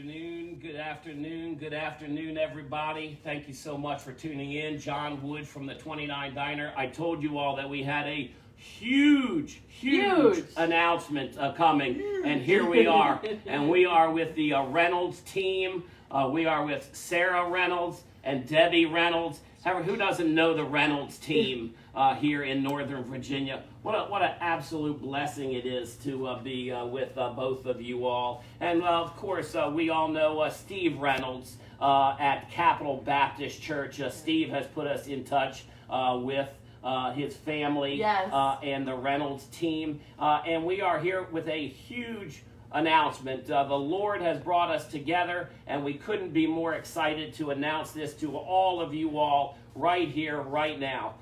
Good afternoon, everybody. Thank you so much for tuning in. John Wood from the 29 Diner. I told you all that we had a huge announcement coming, and here we are. And we are with the Reynolds Team. We are with Sarah Reynolds and Debbie Reynolds. Who doesn't know the Reynolds Team here in Northern Virginia? What an absolute blessing it is to be with both of you all. And of course, we all know Steve Reynolds at Capital Baptist Church. Steve has put us in touch with his family. Yes. And the Reynolds Team. And we are here with a huge announcement. The Lord has brought us together, and we couldn't be more excited to announce this to all of you all right here, right now.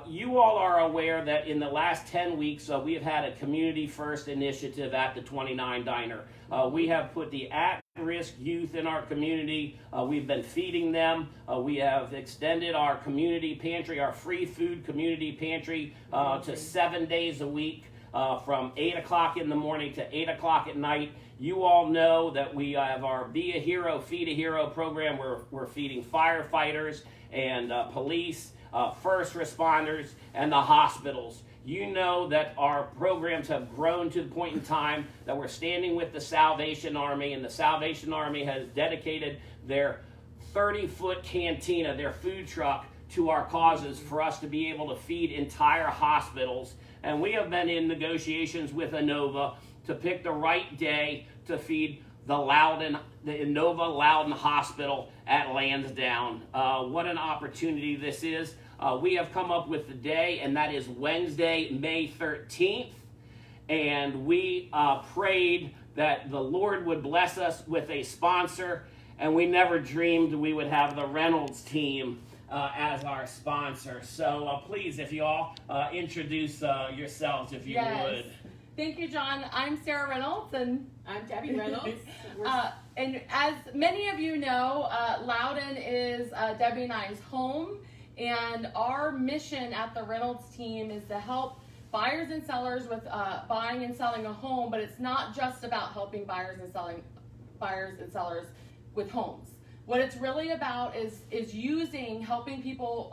You all are aware that in the last 10 weeks, we have had a Community First initiative at the 29 Diner. We have put the at-risk youth in our community. We've been feeding them. We have extended our community pantry, our free food community pantry, to 7 days a week. From 8 o'clock in the morning to 8 o'clock at night. You all know that we have our Be a Hero, Feed a Hero program where we're feeding firefighters and police, first responders, and the hospitals. You know that our programs have grown to the point in time that we're standing with the Salvation Army, and the Salvation Army has dedicated their 30-foot cantina, their food truck, to our causes for us to be able to feed entire hospitals. And we have been in negotiations with Inova to pick the right day to feed the Inova Loudon Hospital at Lansdowne. What an opportunity this is. We have come up with the day, and that is Wednesday, May 13th. And we prayed that the Lord would bless us with a sponsor, and we never dreamed we would have the Reynolds Team as our sponsor. So please, if you all introduce yourselves, if you would. Thank you, John. I'm Sarah Reynolds, and I'm Debbie Reynolds. And as many of you know, Loudon is Debbie and I's home, and our mission at the Reynolds Team is to help buyers and sellers with buying and selling a home, but it's not just about helping buyers and sellers with homes. What it's really about is helping people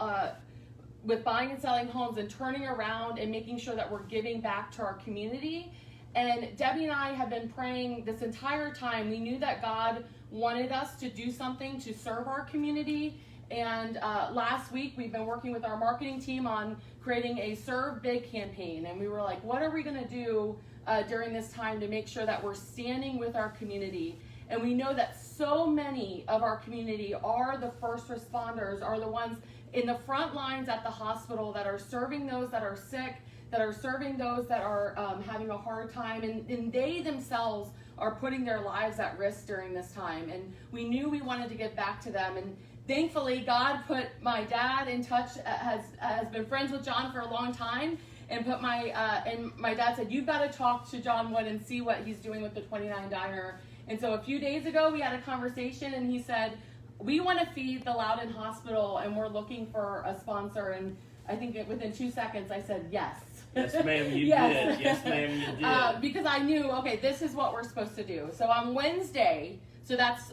with buying and selling homes and turning around and making sure that we're giving back to our community. And Debbie and I have been praying this entire time. We knew that God wanted us to do something to serve our community. And last week we've been working with our marketing team on creating a Serve Big campaign. And we were like, what are we going to do during this time to make sure that we're standing with our community? And we know that so many of our community are the first responders, are the ones in the front lines at the hospital that are serving those that are sick, that are serving those that are having a hard time, and they themselves are putting their lives at risk during this time. And we knew we wanted to give back to them. And thankfully, God put my dad in touch, has been friends with John for a long time, and my dad said, you've got to talk to John Wood and see what he's doing with the 29 Diner. And so a few days ago, we had a conversation, and he said, we want to feed the Loudon Hospital, and we're looking for a sponsor. And I think within 2 seconds, I said, yes. Yes, ma'am, you did. Yes, ma'am, you did. Because I knew, okay, this is what we're supposed to do. So on Wednesday, so that's,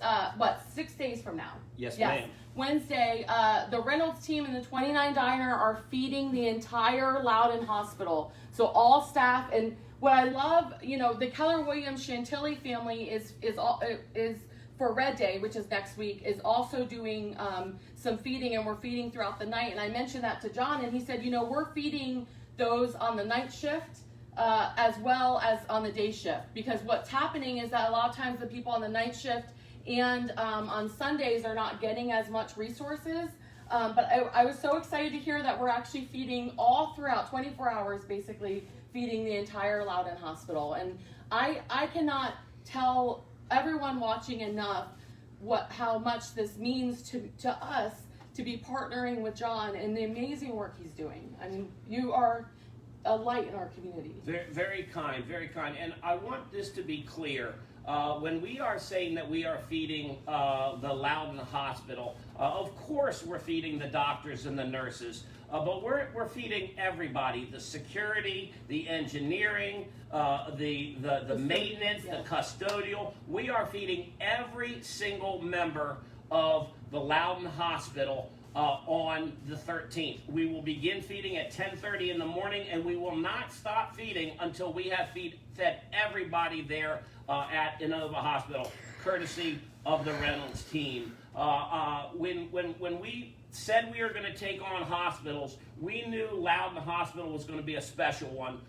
6 days from now? Yes, ma'am. Wednesday, the Reynolds Team and the 29 Diner are feeding the entire Loudon Hospital. So all staff, and what I love, the Keller Williams Chantilly family is for Red Day, which is next week, is also doing some feeding, and we're feeding throughout the night. And I mentioned that to John, and he said, we're feeding those on the night shift as well as on the day shift, because what's happening is that a lot of times the people on the night shift and on Sundays are not getting as much resources. But I was so excited to hear that we're actually feeding all throughout 24 hours, basically feeding the entire Loudon Hospital. And I cannot tell everyone watching enough how much this means to us to be partnering with John and the amazing work he's doing. I mean, you are a light in our community. Very, very kind, very kind. And I want this to be clear. when we are saying that we are feeding the Loudon Hospital, of course we're feeding the doctors and the nurses, but we're feeding everybody: the security, the engineering, the maintenance, the custodial. We are feeding every single member of the Loudon Hospital on the 13th. We will begin feeding at 10:30 in the morning, and we will not stop feeding until we have fed everybody there at Inova Hospital, courtesy of the Reynolds team. When we said we were going to take on hospitals, we knew Loudon Hospital was going to be a special one,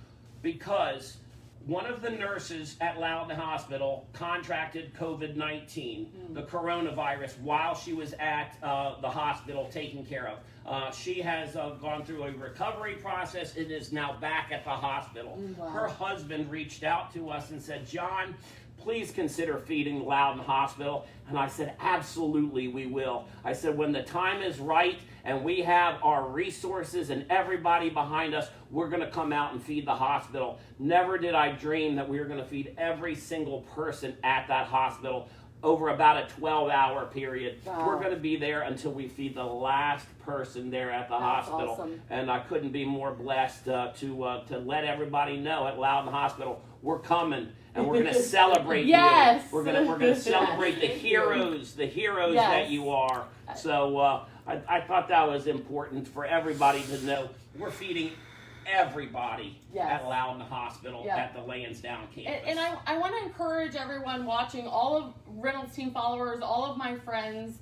because one of the nurses at Loudon Hospital contracted COVID-19, the coronavirus, while she was at the hospital taken care of. She has gone through a recovery process and is now back at the hospital. Wow. Her husband reached out to us and said, "John, please consider feeding Loudon Hospital." And I said, "Absolutely, we will." I said, "When the time is right and we have our resources and everybody behind us, we're going to come out and feed the hospital." Never did I dream that we were going to feed every single person at that hospital over about a 12-hour period. Wow. We're going to be there until we feed the last person there at the hospital. Awesome. And I couldn't be more blessed to let everybody know at Loudon Hospital, we're coming. And we're going to celebrate Yes. you. We're going to celebrate the heroes Yes. that you are. So I thought that was important for everybody to know. We're feeding everybody Yes. at Loudon Hospital at the Lansdowne campus. And I want to encourage everyone watching, all of Reynolds Team followers, all of my friends,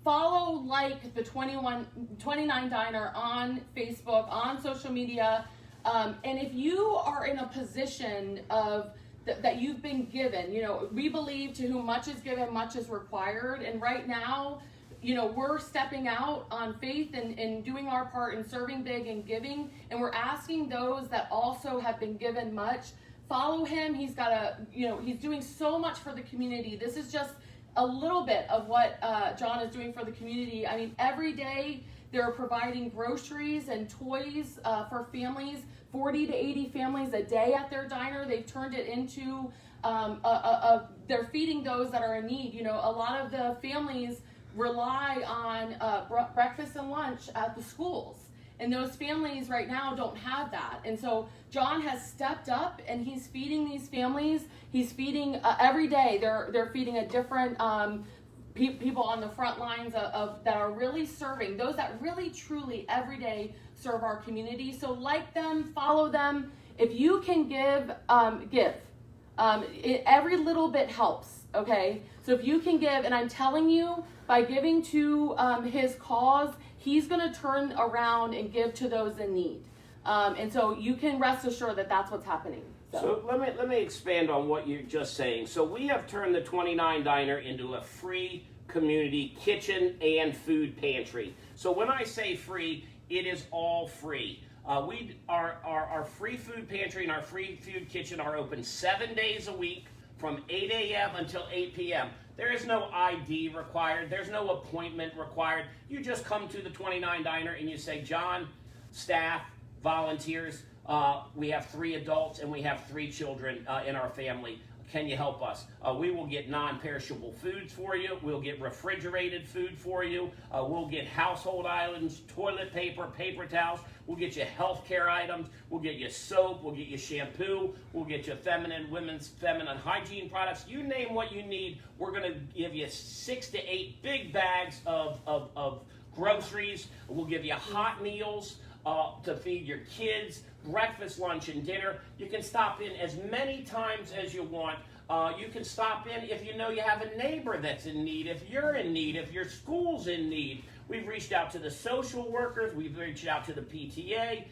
follow, like, the 29 Diner on Facebook, on social media. And if you are in a position of that you've been given, we believe to whom much is given, much is required. And right now, we're stepping out on faith and doing our part in serving big and giving. And we're asking those that also have been given much, follow him. He's got he's doing so much for the community. This is just a little bit of what John is doing for the community. I mean, every day they're providing groceries and toys for families, 40 to 80 families a day at their diner. They've turned it into, they're feeding those that are in need. A lot of the families rely on breakfast and lunch at the schools. And those families right now don't have that. And so John has stepped up and he's feeding these families. He's feeding every day. They're feeding a different people on the front lines of that are really serving, those that really truly every day serve our community. So like them, follow them. If you can give. Every little bit helps, okay? So if you can give, and I'm telling you, by giving to his cause, he's going to turn around and give to those in need. And so you can rest assured that that's what's happening. So let me expand on what you're just saying. So we have turned the 29 Diner into a free community kitchen and food pantry. So when I say free, it is all free. Our free food pantry and our free food kitchen are open 7 days a week from 8 a.m. until 8 p.m. There is no ID required. There's no appointment required. You just come to the 29 Diner and you say, "John, staff, volunteers, we have 3 adults and we have 3 children in our family. Can you help us?" We will get non-perishable foods for you. We'll get refrigerated food for you. We'll get household items, toilet paper, paper towels. We'll get you healthcare items. We'll get you soap. We'll get you shampoo. We'll get you women's feminine hygiene products. You name what you need. We're going to give you 6 to 8 big bags of groceries. We'll give you hot meals to feed your kids, breakfast, lunch, and dinner. You can stop in as many times as you want. You can stop in if you know you have a neighbor that's in need, if you're in need, if your school's in need. We've reached out to the social workers. We've reached out to the PTA.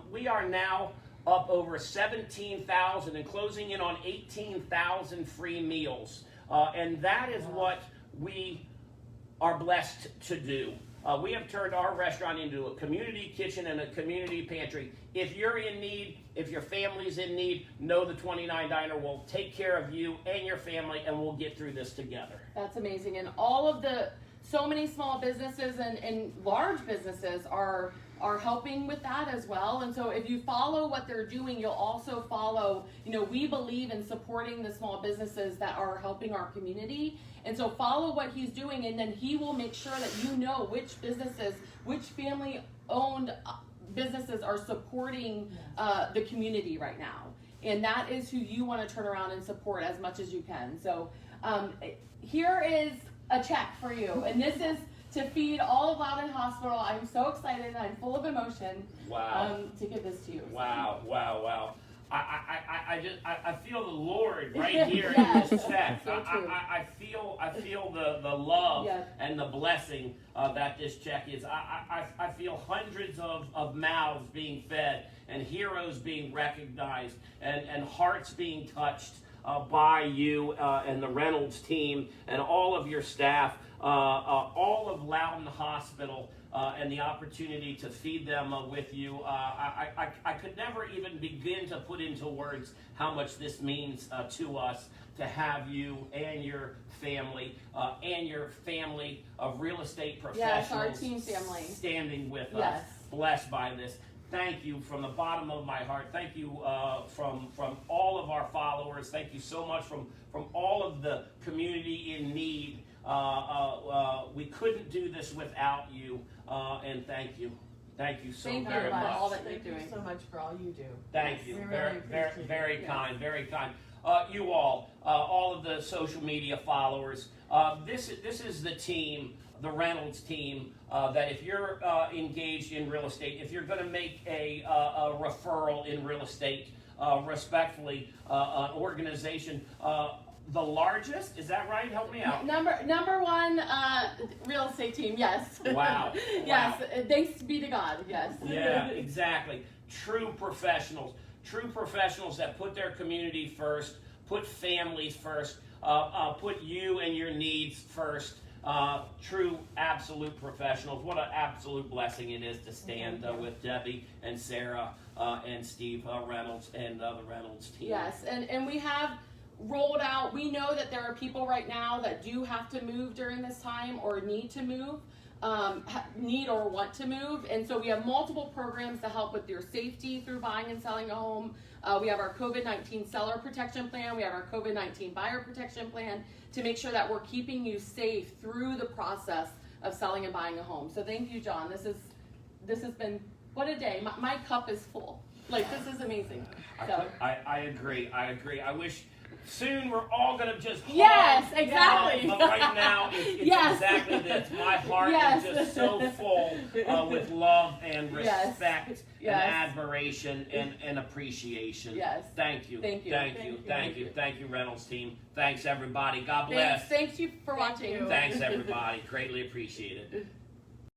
We are now up over 17,000 and closing in on 18,000 free meals. And that is what we are blessed to do. We have turned our restaurant into a community kitchen and a community pantry. If you're in need, if your family's in need, know the 29 Diner will take care of you and your family, and we'll get through this together. That's amazing. And so many small businesses and large businesses are are helping with that as well. And so if you follow what they're doing, you'll also follow, we believe in supporting the small businesses that are helping our community. And so follow what he's doing, and then he will make sure that you know which businesses, which family owned businesses are supporting the community right now. And that is who you want to turn around and support as much as you can. So here is a check for you. And this is to feed all of Loudon Hospital. I'm so excited. I'm full of emotion. Wow. To give this to you. Wow. I feel the Lord right here Yes. in this check. So true. I feel the love Yes. and the blessing that this check is. I feel hundreds of mouths being fed and heroes being recognized and hearts being touched by you and the Reynolds team and all of your staff, all of Loudon Hospital. And the opportunity to feed them with you. I could never even begin to put into words how much this means to us to have you and your family of real estate professionals, Yes, our team family, standing with yes. us, blessed by this. Thank you from the bottom of my heart. Thank you from all of our followers. Thank you so much from all of the community in need. We couldn't do this without you, and thank you. Thank you so very much. All that you're Thank you doing. so much for all you do. Thank you. We really Very appreciate very it. kind. Very kind. You all of the social media followers. This is the team, the Reynolds team. That if you're engaged in real estate, if you're going to make a referral in real estate, respectfully, an organization. The largest, is that right? Help me out. Number one real estate team, yes. Wow. Yes, Wow. Thanks be to God, yes. Yeah, exactly. True professionals that put their community first, put families first, put you and your needs first. True, absolute professionals. What an absolute blessing it is to stand with Debbie and Sarah and Steve Reynolds and the Reynolds team. Yes, and we have rolled out, we know that there are people right now that do have to move during this time or need to move, need or want to move, and so we have multiple programs to help with your safety through buying and selling a home. We have our COVID-19 seller protection plan, we have our COVID-19 buyer protection plan to make sure that we're keeping you safe through the process of selling and buying a home. So thank you, John. This has been, what a day. My cup is full. Like, this is amazing. So. I agree. I wish soon we're all going to just hug. Yes, exactly. But right now, it's Yes. exactly this. My heart Yes. is just so full with love and respect Yes. and admiration and appreciation. Yes. Thank you. Thank you. Thank you, Reynolds team. Thanks, everybody. God bless. Thanks you for watching. you. Thanks, everybody. Greatly appreciated.